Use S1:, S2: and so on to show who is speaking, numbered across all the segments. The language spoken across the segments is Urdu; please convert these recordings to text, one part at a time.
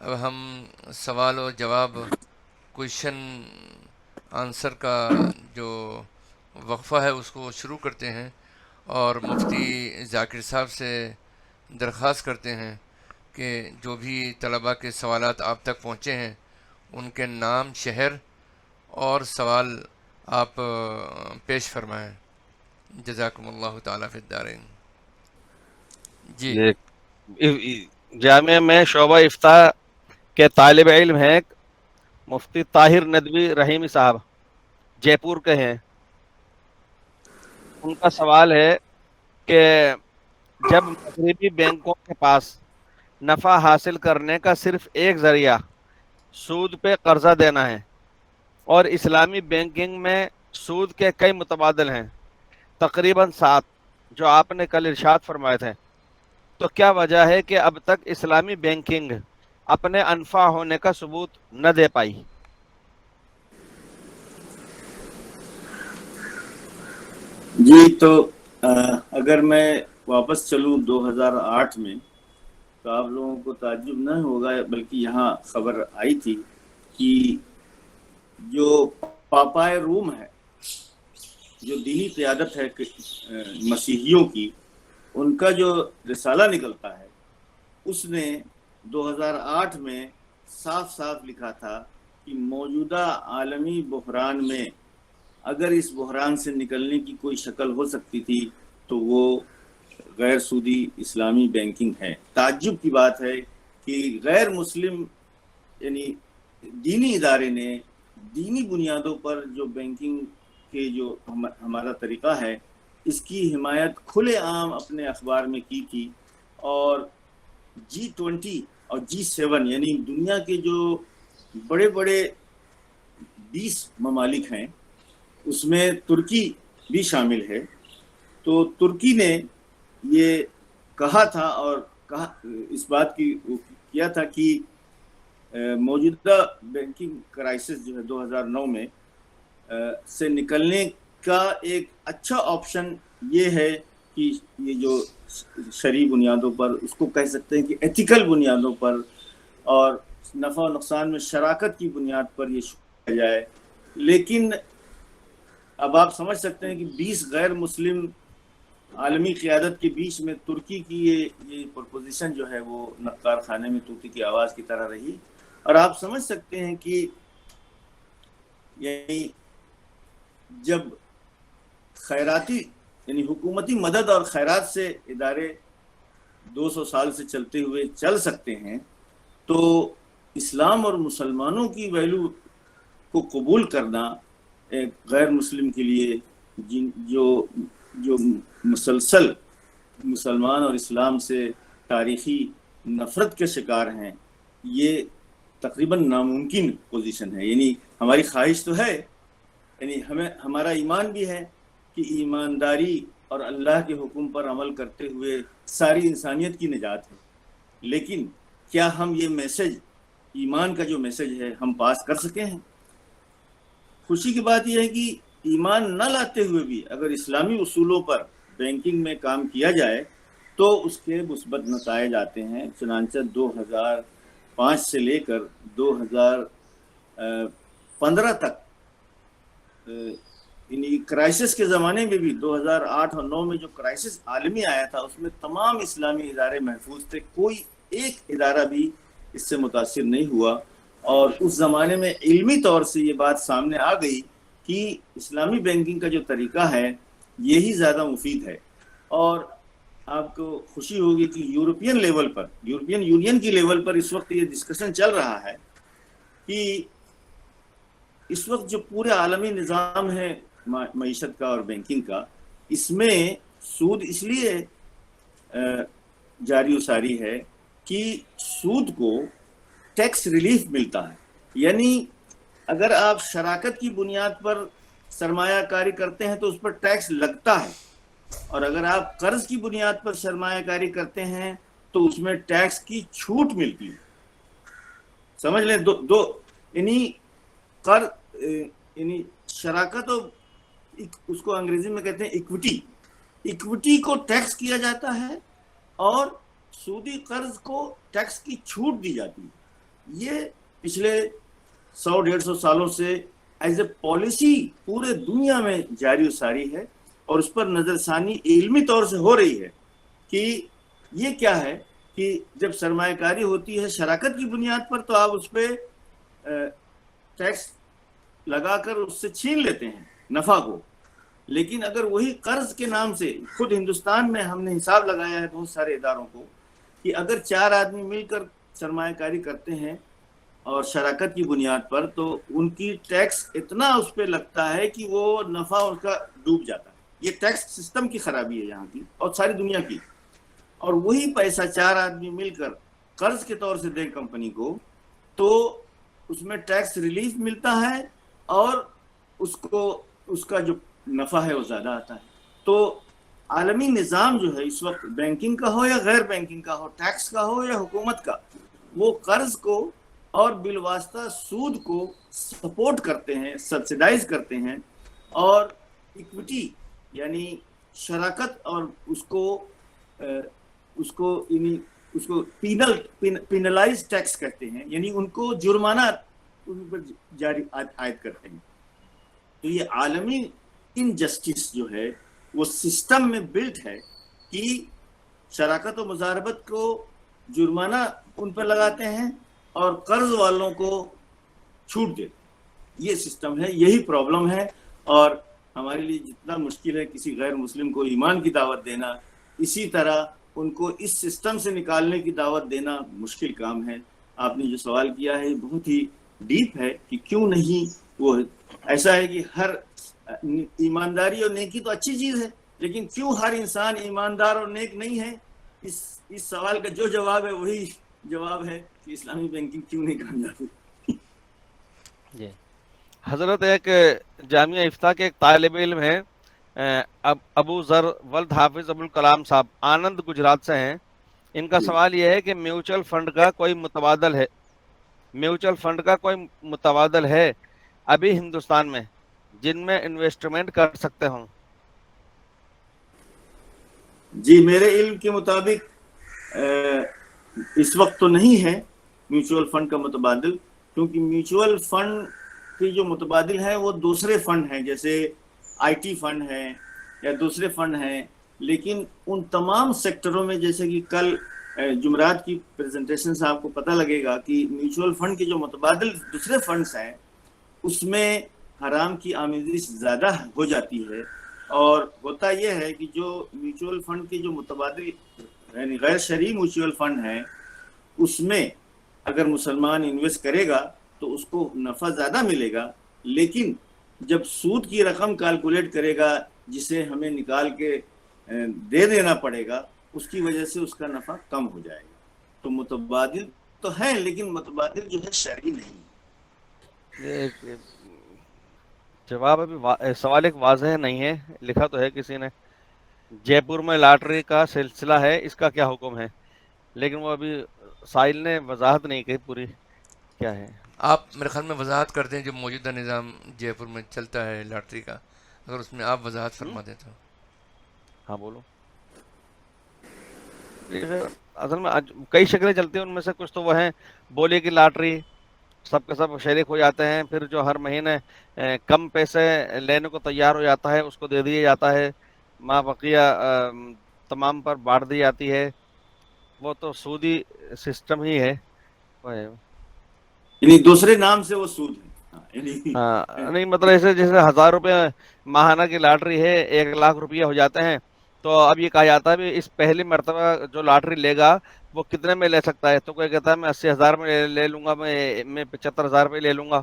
S1: اب ہم سوال و جواب کویشچن آنسر کا جو وقفہ ہے اس کو شروع کرتے ہیں، اور مفتی ذاکر صاحب سے درخواست کرتے ہیں کہ جو بھی طلباء کے سوالات آپ تک پہنچے ہیں ان کے نام، شہر اور سوال آپ پیش فرمائیں۔ جزاکم اللہ تعالیٰ فی الدارین۔ جی
S2: یہ جامعہ میں شعبہ افتاء کے طالب علم ہیں مفتی طاہر ندوی رحیمی صاحب، جے پور کے ہیں۔ ان کا سوال ہے کہ جب مغربی بینکوں کے پاس نفع حاصل کرنے کا صرف ایک ذریعہ سود پہ قرضہ دینا ہے، اور اسلامی بینکنگ میں سود کے کئی متبادل ہیں، تقریباً 7، جو آپ نے کل ارشاد فرمائے تھے، تو کیا وجہ ہے کہ اب تک اسلامی بینکنگ اپنے انفع ہونے کا ثبوت نہ دے پائی؟
S3: جی تو اگر میں واپس چلوں 2008 میں تو آپ لوگوں کو تعجب نہ ہوگا، بلکہ یہاں خبر آئی تھی کہ جو پاپائے روم ہے، جو دینی قیادت ہے مسیحیوں کی، ان کا جو رسالہ نکلتا ہے اس نے 2008 میں صاف صاف لکھا تھا کہ موجودہ عالمی بحران میں اگر اس بحران سے نکلنے کی کوئی شکل ہو سکتی تھی تو وہ غیر سودی اسلامی بینکنگ ہے۔ تعجب کی بات ہے کہ غیر مسلم یعنی دینی ادارے نے دینی بنیادوں پر جو بینکنگ کے جو ہمارا طریقہ ہے اس کی حمایت کھلے عام اپنے اخبار میں کی تھی، اور G20 اور G7 یعنی دنیا کے جو بڑے بڑے 20 ممالک ہیں اس میں ترکی بھی شامل ہے، تو ترکی نے یہ کہا تھا اور اس بات کی کیا تھا کہ موجودہ بینکنگ کرائسس جو ہے 2009 میں سے نکلنے کا ایک اچھا آپشن یہ ہے کہ یہ جو شرعی بنیادوں پر، اس کو کہہ سکتے ہیں کہ ایتھیکل بنیادوں پر اور نفع و نقصان میں شراکت کی بنیاد پر یہ شروع کیا جائے۔ لیکن اب آپ سمجھ سکتے ہیں کہ 20 غیر مسلم عالمی قیادت کے بیچ میں ترکی کی یہ پرپوزیشن جو ہے وہ نقار خانے میں طوطی کی آواز کی طرح رہی، اور آپ سمجھ سکتے ہیں کہ یعنی جب خیراتی یعنی حکومتی مدد اور خیرات سے ادارے 200 سال سے چلتے ہوئے چل سکتے ہیں تو اسلام اور مسلمانوں کی ویلو کو قبول کرنا ایک غیر مسلم کے لیے جو مسلسل مسلمان اور اسلام سے تاریخی نفرت کے شکار ہیں، یہ تقریباً ناممکن پوزیشن ہے۔ یعنی ہماری خواہش تو ہے، یعنی ہمارا ایمان بھی ہے کہ ایمانداری اور اللہ کے حکم پر عمل کرتے ہوئے ساری انسانیت کی نجات ہے، لیکن کیا ہم یہ میسج، ایمان کا جو میسج ہے، ہم پاس کر سکے ہیں؟ خوشی کی بات یہ ہے کہ ایمان نہ لاتے ہوئے بھی اگر اسلامی اصولوں پر بینکنگ میں کام کیا جائے تو اس کے مثبت نتائج آتے ہیں۔ چنانچہ 2005 سے لے کر 2015 تک، یعنی کرائسس کے زمانے میں بھی 2008 اور 2009 میں جو کرائسس عالمی آیا تھا اس میں تمام اسلامی ادارے محفوظ تھے، کوئی ایک ادارہ بھی اس سے متاثر نہیں ہوا، اور اس زمانے میں علمی طور سے یہ بات سامنے آ گئی کہ اسلامی بینکنگ کا جو طریقہ ہے یہی زیادہ مفید ہے۔ اور آپ کو خوشی ہوگی کہ یورپین لیول پر، یورپین یونین کی لیول پر اس وقت یہ ڈسکشن چل رہا ہے کہ اس وقت جو پورے عالمی نظام ہے معیشت کا اور بینکنگ کا، اس میں سود اس لیے جاری و ساری ہے کہ سود کو ٹیکس ریلیف ملتا ہے۔ یعنی اگر آپ شراکت کی بنیاد پر سرمایہ کاری کرتے ہیں تو اس پر ٹیکس لگتا ہے، اور اگر آپ قرض کی بنیاد پر سرمایہ کاری کرتے ہیں تو اس میں ٹیکس کی چھوٹ ملتی ہے۔ سمجھ لیں، دو یعنی یعنی شراکت و اس کو انگریزی میں کہتے ہیں ایکوٹی کو ٹیکس کیا جاتا ہے اور سودی قرض کو ٹیکس کی چھوٹ دی جاتی ہے۔ یہ پچھلے 100-150 سالوں سے ایز اے پالیسی پورے دنیا میں جاری و ساری ہے، اور اس پر نظر ثانی علمی طور سے ہو رہی ہے کہ یہ کیا ہے کہ جب سرمایہ کاری ہوتی ہے شراکت کی بنیاد پر تو آپ اس پہ ٹیکس لگا کر اس سے چھین لیتے ہیں نفع کو، لیکن اگر وہی قرض کے نام سے، خود ہندوستان میں ہم نے حساب لگایا ہے بہت سارے اداروں کو، کہ اگر 4 آدمی مل کر سرمایہ کاری کرتے ہیں اور شراکت کی بنیاد پر، تو ان کی ٹیکس اتنا اس پہ لگتا ہے کہ وہ نفع اس کا ڈوب جاتا ہے۔ یہ ٹیکس سسٹم کی خرابی ہے یہاں کی اور ساری دنیا کی، اور وہی پیسہ 4 آدمی مل کر قرض کے طور سے دیں کمپنی کو تو اس میں ٹیکس ریلیف ملتا ہے اور اس کا جو نفع ہے وہ زیادہ آتا ہے۔ تو عالمی نظام جو ہے اس وقت، بینکنگ کا ہو یا غیر بینکنگ کا ہو، ٹیکس کا ہو یا حکومت کا، وہ قرض کو اور بالواسطہ سود کو سپورٹ کرتے ہیں، سبسیڈائز کرتے ہیں، اور ایکوٹی یعنی شراکت اور اس کو پینلائز ٹیکس کہتے ہیں، یعنی ان کو جرمانہ ان پر جاری عائد کرتے ہیں۔ تو یہ عالمی انجسٹس جو ہے وہ سسٹم میں بلٹ ہے کہ شراکت و مزاربت کو جرمانہ ان پر لگاتے ہیں اور قرض والوں کو چھوٹ دیتے ہیں۔ یہ سسٹم ہے، یہی پرابلم ہے، اور ہمارے لیے جتنا مشکل ہے کسی غیر مسلم کو ایمان کی دعوت دینا، اسی طرح ان کو اس سسٹم سے نکالنے کی دعوت دینا مشکل کام ہے۔ آپ نے جو سوال کیا ہے بہت ہی ڈیپ ہے کہ کیوں نہیں، وہ ایسا ہے کہ ہر ایمانداری اور نیکی تو اچھی چیز ہے، لیکن کیوں ہر انسان ایماندار اور نیک نہیں ہے؟ اس سوال کا جو جواب ہے وہی جواب ہے کہ اسلامی بینکنگ کیوں نہیں کامیاب ہے۔
S2: جی حضرت، ایک جامعہ افتاح کے ایک طالب علم ہیں ابو ذر ولد حافظ ابوالکلام صاحب، آنند گجرات سے ہیں۔ ان کا سوال یہ ہے کہ میوچل فنڈ کا کوئی متبادل ہے ابھی ہندوستان میں جن میں انویسٹمنٹ کر سکتے ہوں؟
S3: جی میرے علم کے مطابق اس وقت تو نہیں ہے میوچول فنڈ کا متبادل، کیونکہ میوچول فنڈ کے جو متبادل ہیں وہ دوسرے فنڈ ہیں، جیسے آئی ٹی فنڈ ہیں یا دوسرے فنڈ ہیں، لیکن ان تمام سیکٹروں میں، جیسے کہ کل جمعرات کی پریزنٹیشن سے آپ کو پتہ لگے گا کہ میوچول فنڈ کے جو متبادل دوسرے فنڈز ہیں اس میں حرام کی آمیزش زیادہ ہو جاتی ہے، اور ہوتا یہ ہے کہ جو میوچول فنڈ کے جو متبادل یعنی غیر شرعی میوچول فنڈ ہیں اس میں اگر مسلمان انویسٹ کرے گا تو اس کو نفع زیادہ ملے گا، لیکن جب سود کی رقم کیلکولیٹ کرے گا جسے ہمیں نکال کے دے دینا پڑے گا، اس کی وجہ سے اس کا نفع کم ہو جائے گا۔ تو متبادل تو ہیں لیکن متبادل جو ہے شرعی نہیں۔
S2: جواب ابھی سوال ایک واضح نہیں ہے، لکھا تو ہے کسی نے، جے پور میں لاٹری کا سلسلہ ہے، اس کا کیا حکم ہے؟ لیکن وہ ابھی سائل نے وضاحت نہیں کی پوری کیا ہے۔
S1: آپ میرے خیال میں وضاحت کر دیں جو موجودہ نظام جے پور میں چلتا ہے لاٹری کا، اگر اس میں آپ وضاحت فرما دیں تو۔
S2: ہاں بولو۔ اصل میں کئی شکلیں چلتی ہیں، ان میں سے کچھ تو وہ ہیں بولے کی لاٹری، سب کے سب شریک ہو جاتے ہیں، پھر جو ہر مہینے کم پیسے لینے کو تیار ہو جاتا ہے اس کو دے دیا جاتا ہے، ماں بقیہ تمام پر بانٹ دی جاتی ہے، وہ تو سودی سسٹم ہی ہے۔
S3: یعنی دوسرے نام سے وہ سود ہے۔
S2: نہیں مطلب ایسے جیسے 1000 روپے ماہانہ کی لاٹری ہے، 1 لاکھ روپیہ ہو جاتے ہیں، تو اب یہ کہا جاتا ہے اس پہلی مرتبہ جو لاٹری لے گا وہ کتنے میں لے سکتا ہے؟ تو کوئی کہتا ہے میں 80,000 میں لے لوں گا، میں 75,000 میں لے لوں گا۔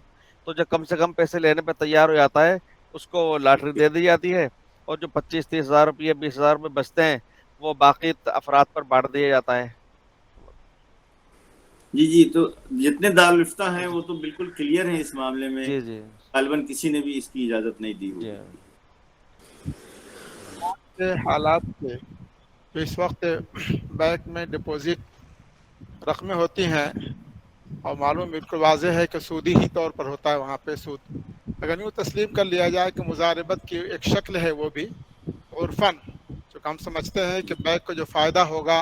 S2: تو جو کم سے کم پیسے لینے پہ تیار ہو جاتا ہے اس کو لاٹری دے دی جاتی ہے، اور جو 25-30,000 روپیہ 20,000 روپے بچتے ہیں وہ باقی افراد پر بانٹ دیا جاتا ہے۔
S3: جی تو جتنے دارالفتہ ہیں وہ تو بالکل کلیئر ہیں اس معاملے میں،
S2: جی
S3: غالباً کسی نے بھی اس کی اجازت نہیں دی ہوگی۔
S4: حالات کے تو اس وقت بینک میں ڈپوزٹ رقمیں ہوتی ہیں اور معلوم بالکل واضح ہے کہ سودی ہی طور پر ہوتا ہے وہاں پہ سود۔ اگر یوں تسلیم کر لیا جائے کہ مضاربت کی ایک شکل ہے، وہ بھی عرفاً، چونکہ ہم سمجھتے ہیں کہ بینک کو جو فائدہ ہوگا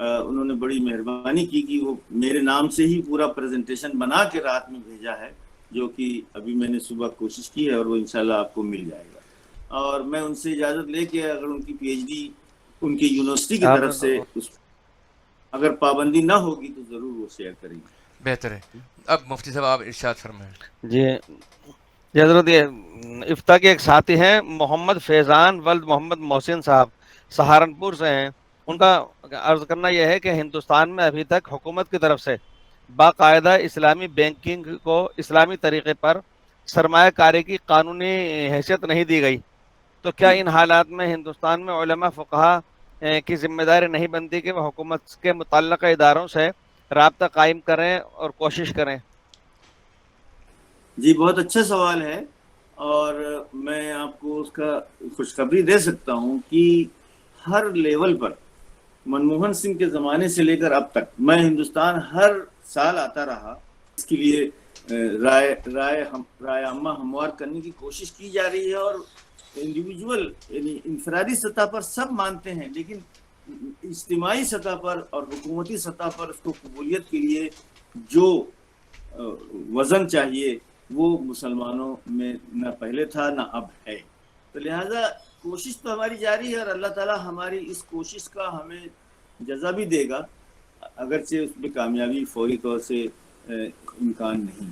S3: انہوں نے بڑی مہربانی کی کہ وہ میرے نام سے ہی پورا پریزنٹیشن بنا کے رات میں بھیجا ہے، جو کہ ابھی میں نے صبح کوشش کی ہے اور وہ انشاءاللہ آپ کو مل جائے گا۔ اور میں ان سے اجازت لے کے اگر ان کی پی ایچ ڈی ان کی یونیورسٹی کی طرف سے اگر پابندی نہ ہوگی تو ضرور وہ شیئر کریں گے۔
S1: بہتر ہے۔ اب مفتی صاحب آپ ارشاد فرمائیں۔
S2: جی حضرت، یہ افتاء کے ایک ساتھی ہیں محمد فیضان ولد محمد محسن صاحب، سہارنپور سے ہیں۔ ان کا عرض کرنا یہ ہے کہ ہندوستان میں ابھی تک حکومت کی طرف سے باقاعدہ اسلامی بینکنگ کو اسلامی طریقے پر سرمایہ کاری کی قانونی حیثیت نہیں دی گئی، تو کیا ان حالات میں ہندوستان میں علماء فقہا کی ذمہ داری نہیں بنتی کہ وہ حکومت کے متعلقہ اداروں سے رابطہ قائم کریں اور کوشش کریں؟
S3: جی بہت اچھا سوال ہے، اور میں آپ کو اس کا خوشخبری دے سکتا ہوں کہ ہر لیول پر منموہن سنگھ کے زمانے سے لے کر اب تک میں ہندوستان ہر سال آتا رہا، اس کے لیے رائے عامہ ہموار کرنے کی کوشش کی جا رہی ہے، اور انڈیویجول یعنی انفرادی سطح پر سب مانتے ہیں، لیکن اجتماعی سطح پر اور حکومتی سطح پر اس کو قبولیت کے لیے جو وزن چاہیے وہ مسلمانوں میں نہ پہلے تھا نہ اب ہے۔ تو لہٰذا کوشش تو ہماری جاری ہے، اور اللہ تعالیٰ ہماری اس کوشش کا ہمیں جزا بھی دے گا، اگرچہ اس میں کامیابی فوری طور سے امکان نہیں۔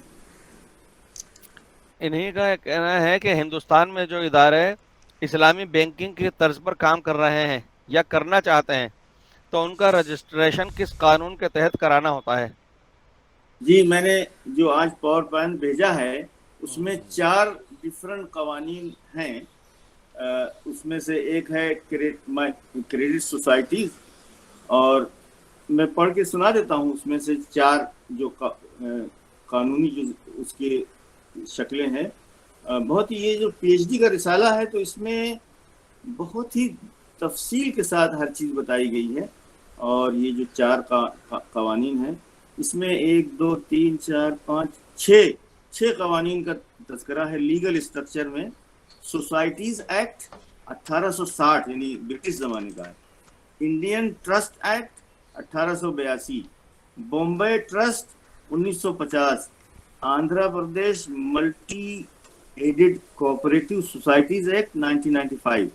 S2: انہی کا کہنا ہے کہ ہندوستان میں جو ادارے اسلامی بینکنگ کی طرز پر کام کر رہے ہیں یا کرنا چاہتے ہیں تو ان کا رجسٹریشن کس قانون کے تحت کرانا ہوتا ہے؟
S3: جی میں نے جو آج پاور پوائنٹ بھیجا ہے اس میں 4 ڈفرنٹ قوانین ہیں، اس میں سے ایک ہے کریڈٹ سوسائٹیز، اور میں پڑھ کے سنا دیتا ہوں اس میں سے 4 جو قانونی جو اس کے شکلیں ہیں۔ بہت ہی یہ جو پی ایچ ڈی کا رسالہ ہے تو اس میں بہت ہی تفصیل کے ساتھ ہر چیز بتائی گئی ہے، اور یہ جو 4 قوانین ہیں اس میں 1 2 3 4 5 6 قوانین کا تذکرہ ہے لیگل اسٹرکچر میں۔ سوسائٹیز ایکٹ 1860 یعنی برٹش زمانے کا ہے، Indian trust act 1882، Bombay trust 1950، Andhra Pradesh multi added cooperative societies act 1995،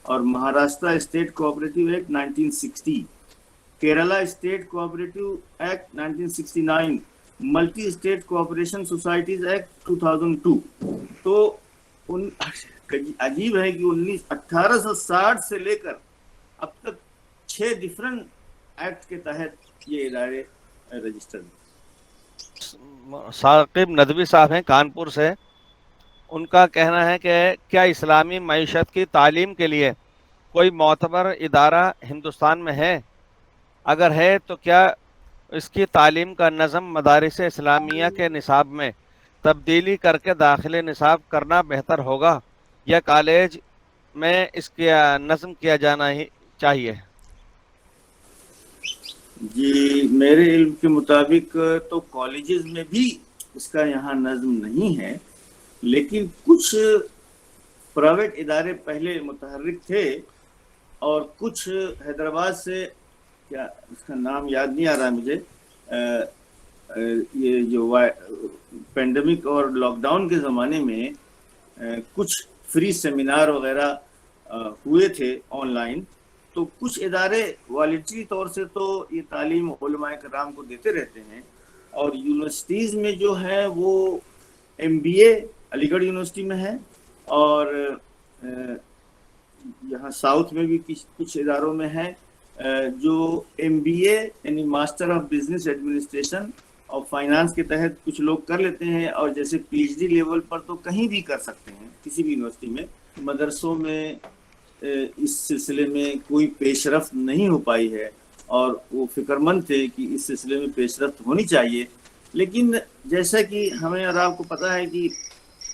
S3: اور Maharashtra state cooperative act 1960، Kerala state cooperative act 1969، multi state cooperation societies act 2002۔ تو عجیب ہے کہ 1860 سے لے کر اب تک 6 ڈفرنٹ ایکٹ کے تحت یہ ادارے رجسٹر ہیں۔
S2: ثاقب ندوی صاحب ہیں کانپور سے، ان کا کہنا ہے کہ کیا اسلامی معیشت کی تعلیم کے لیے کوئی معتبر ادارہ ہندوستان میں ہے؟ اگر ہے تو کیا اس کی تعلیم کا نظم مدارس اسلامیہ کے نصاب میں تبدیلی کر کے داخل نصاب کرنا بہتر ہوگا، یا کالج میں اس کا نظم کیا جانا ہی چاہیے؟
S3: جی میرے علم کے مطابق تو کالجز میں بھی اس کا یہاں نظم نہیں ہے، لیکن کچھ پرائیویٹ ادارے پہلے متحرک تھے، اور کچھ حیدرآباد سے، کیا اس کا نام یاد نہیں آ رہا مجھے، یہ جو پینڈیمک اور لاک ڈاؤن کے زمانے میں کچھ فری سیمینار وغیرہ ہوئے تھے آن لائن، تو کچھ ادارے والنٹری طور سے تو یہ تعلیم علماء کرام کو دیتے رہتے ہیں، اور یونیورسٹیز میں جو ہے وہ MBA علی گڑھ یونیورسٹی میں ہے، اور یہاں ساؤتھ میں بھی کچھ اداروں میں ہے جو MBA یعنی ماسٹر آف بزنس ایڈمنسٹریشن اور فائنانس کے تحت کچھ لوگ کر لیتے ہیں، اور جیسے PhD لیول پر تو کہیں بھی کر سکتے ہیں کسی بھی یونیورسٹی میں۔ مدرسوں میں اس سلسلے میں کوئی پیش رفت نہیں ہو پائی ہے، اور وہ فکر مند تھے کہ اس سلسلے میں پیش رفت ہونی چاہیے، لیکن جیسا کہ ہمیں اور آپ کو پتہ ہے کہ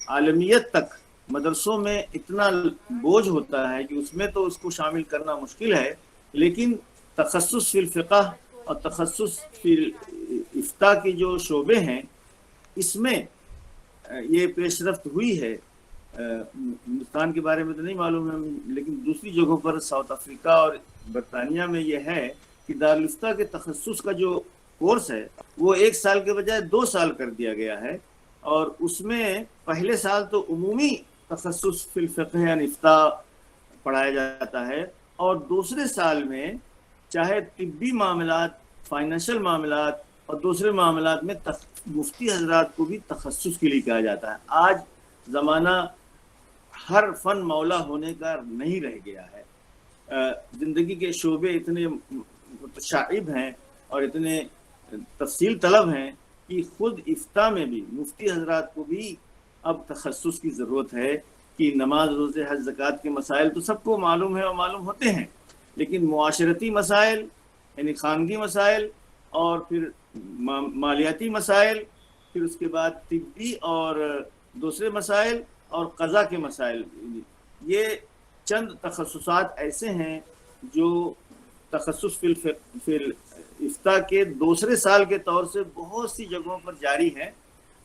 S3: عالمیت تک مدرسوں میں اتنا بوجھ ہوتا ہے کہ اس میں تو اس کو شامل کرنا مشکل ہے، لیکن تخصص فی الفقہ اور تخصص فی افتاء کے جو شعبے ہیں اس میں یہ پیش رفت ہوئی ہے۔ ہندوستان کے بارے میں تو نہیں معلوم ہے، لیکن دوسری جگہوں پر ساؤتھ افریقہ اور برطانیہ میں یہ ہے کہ دارالفتہ کے تخصص کا جو کورس ہے وہ 1 سال کے بجائے 2 سال کر دیا گیا ہے، اور اس میں پہلے سال تو عمومی تخصص فی الفقہ یعنی افتاء پڑھایا جاتا ہے، اور دوسرے سال میں چاہے طبی معاملات، فائنینشیل معاملات اور دوسرے معاملات میں مفتی حضرات کو بھی تخصص کے لیے کہا جاتا ہے۔ آج زمانہ ہر فن مولا ہونے کا نہیں رہ گیا ہے، زندگی کے شعبے اتنے متشعب ہیں اور اتنے تفصیل طلب ہیں کہ خود افتاء میں بھی مفتی حضرات کو بھی اب تخصص کی ضرورت ہے کہ نماز، روزے، حج، زکوٰۃ کے مسائل تو سب کو معلوم ہے اور معلوم ہوتے ہیں، لیکن معاشرتی مسائل یعنی خانگی مسائل، اور پھر مالیاتی مسائل، پھر اس کے بعد طبی اور دوسرے مسائل اور قضاء کے مسائل، یہ چند تخصصات ایسے ہیں جو تخصص فی افتاء کے دوسرے سال کے طور سے بہت سی جگہوں پر جاری ہیں،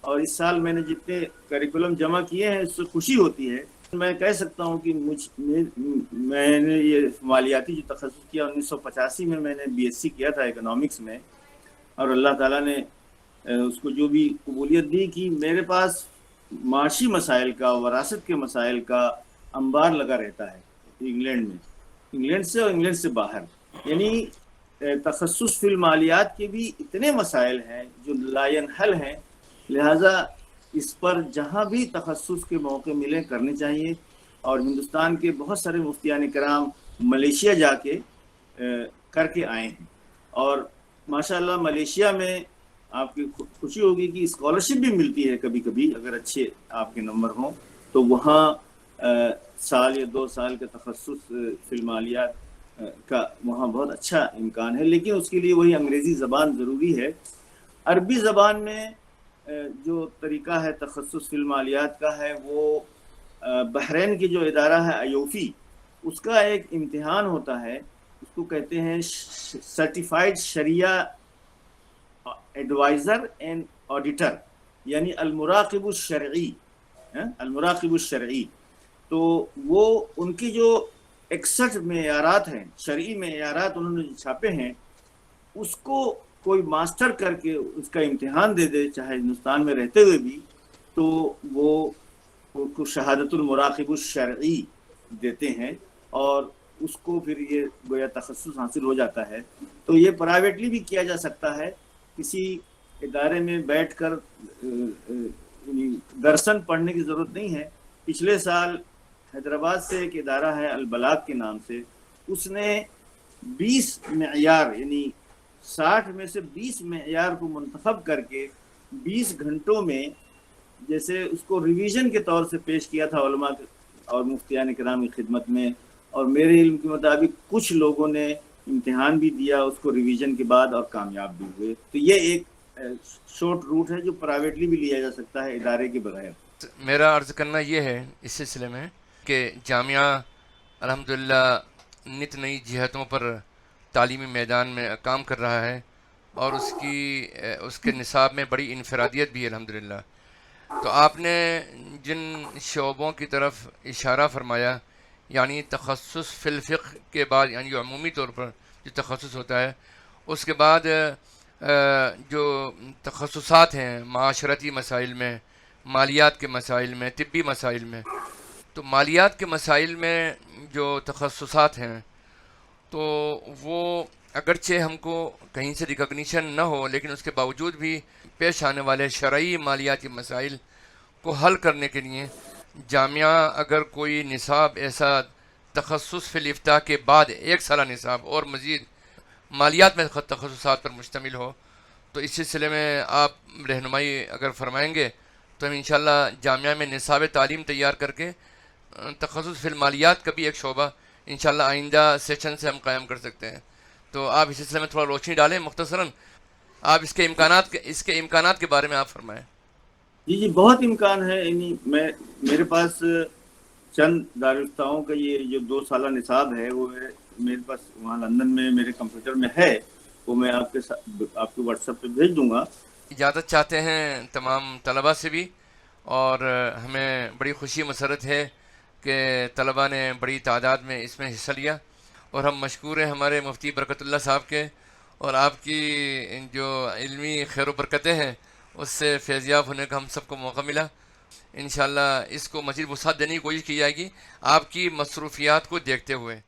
S3: اور اس سال میں نے جتنے کریکولم جمع کیے ہیں اس سے خوشی ہوتی ہے۔ میں کہہ سکتا ہوں کہ میں نے یہ مالیاتی جو تخصص کیا 1985 میں نے بی ایس سی کیا تھا اکنامکس میں، اور اللہ تعالیٰ نے اس کو جو بھی قبولیت دی کہ میرے پاس معاشی مسائل کا، وراثت کے مسائل کا انبار لگا رہتا ہے انگلینڈ میں، انگلینڈ سے اور انگلینڈ سے باہر، یعنی تخصص فی المالیات کے بھی اتنے مسائل ہیں جو لا ينحل ہیں، لہٰذا اس پر جہاں بھی تخصص کے موقع ملے کرنے چاہیے۔ اور ہندوستان کے بہت سارے مفتیان کرام ملیشیا جا کے کر کے آئے ہیں، اور ماشاءاللہ ملیشیا میں آپ کی خوشی ہوگی کہ اسکالرشپ بھی ملتی ہے کبھی کبھی، اگر اچھے آپ کے نمبر ہوں تو وہاں سال یا 2 سال کا تخصص فی المالیات کا وہاں بہت اچھا امکان ہے، لیکن اس کے لیے وہی انگریزی زبان ضروری ہے۔ عربی زبان میں جو طریقہ ہے تخصص فی المالیات کا ہے وہ بحرین کی جو ادارہ ہے ایوفی، اس کا ایک امتحان ہوتا ہے، اس کو کہتے ہیں certified Shariah advisor and auditor, یعنی المراقب الشرعی، المراقب الشرعی۔ تو وہ ان کی جو 61 معیارات ہیں، شرعی معیارات انہوں نے چھاپے ہیں، اس کو کوئی ماسٹر کر کے اس کا امتحان دے دے چاہے ہندوستان میں رہتے ہوئے بھی، تو وہ کو شہادت المراقب الشرعی دیتے ہیں، اور اس کو پھر یہ گویا تخصص حاصل ہو جاتا ہے۔ تو یہ پرائیویٹلی بھی کیا جا سکتا ہے، کسی ادارے میں بیٹھ کر درسن پڑھنے کی ضرورت نہیں ہے۔ پچھلے سال حیدرآباد سے ایک ادارہ ہے البلاغ کے نام سے، اس نے 20 معیار یعنی 60 میں سے 20 معیار کو منتخب کر کے 20 گھنٹوں میں جیسے اس کو ریویژن کے طور سے پیش کیا تھا علماء اور مفتیان کرام کی خدمت میں، اور میرے علم کے مطابق کچھ لوگوں نے امتحان بھی دیا اس کو ریویژن کے بعد اور کامیاب بھی ہوئے۔ تو یہ ایک شارٹ روٹ ہے جو پرائیویٹلی بھی لیا جا سکتا ہے ادارے کے بغیر۔
S1: میرا عرض کرنا یہ ہے اس سلسلے میں کہ جامعہ الحمدللہ نت نئی جہتوں پر تعلیمی میدان میں کام کر رہا ہے، اور اس کے نصاب میں بڑی انفرادیت بھی ہے الحمدللہ۔ تو آپ نے جن شعبوں کی طرف اشارہ فرمایا، یعنی تخصص فی الفقہ کے بعد یعنی جو عمومی طور پر جو تخصص ہوتا ہے، اس کے بعد جو تخصصات ہیں معاشرتی مسائل میں، مالیات کے مسائل میں، طبی مسائل میں، تو مالیات کے مسائل میں جو تخصصات ہیں تو وہ اگرچہ ہم کو کہیں سے ریکگنیشن نہ ہو، لیکن اس کے باوجود بھی پیش آنے والے شرعی مالیاتی مسائل کو حل کرنے کے لیے جامعہ اگر کوئی نصاب ایسا تخصص فی الافتاء کے بعد 1 سالہ نصاب اور مزید مالیات میں تخصصات پر مشتمل ہو، تو اس سلسلے میں آپ رہنمائی اگر فرمائیں گے تو ہم انشاءاللہ جامعہ میں نصاب تعلیم تیار کر کے تخصص فی المالیات کا بھی ایک شعبہ انشاءاللہ آئندہ سیشن سے ہم قائم کر سکتے ہیں۔ تو آپ اس سلسلے میں تھوڑا روشنی ڈالیں مختصراً، آپ اس کے امکانات کے بارے میں آپ فرمائیں۔
S3: جی بہت امکان ہے، یعنی میرے پاس چند دارالفتاؤں کا یہ جو 2 سالہ نصاب ہے وہ میرے پاس وہاں لندن میں میرے کمپیوٹر میں ہے، وہ میں آپ کے واٹس ایپ پہ بھیج دوں گا۔
S1: اجازت چاہتے ہیں تمام طلباء سے بھی، اور ہمیں بڑی خوشی مسرت ہے کہ طلباء نے بڑی تعداد میں اس میں حصہ لیا، اور ہم مشکور ہیں ہمارے مفتی برکت اللہ صاحب کے، اور آپ کی جو علمی خیر و برکتیں ہیں اس سے فیضیاب ہونے کا ہم سب کو موقع ملا۔ انشاءاللہ اس کو مزید وسعت دینے کی کوشش کی جائے گی آپ کی مصروفیات کو دیکھتے ہوئے۔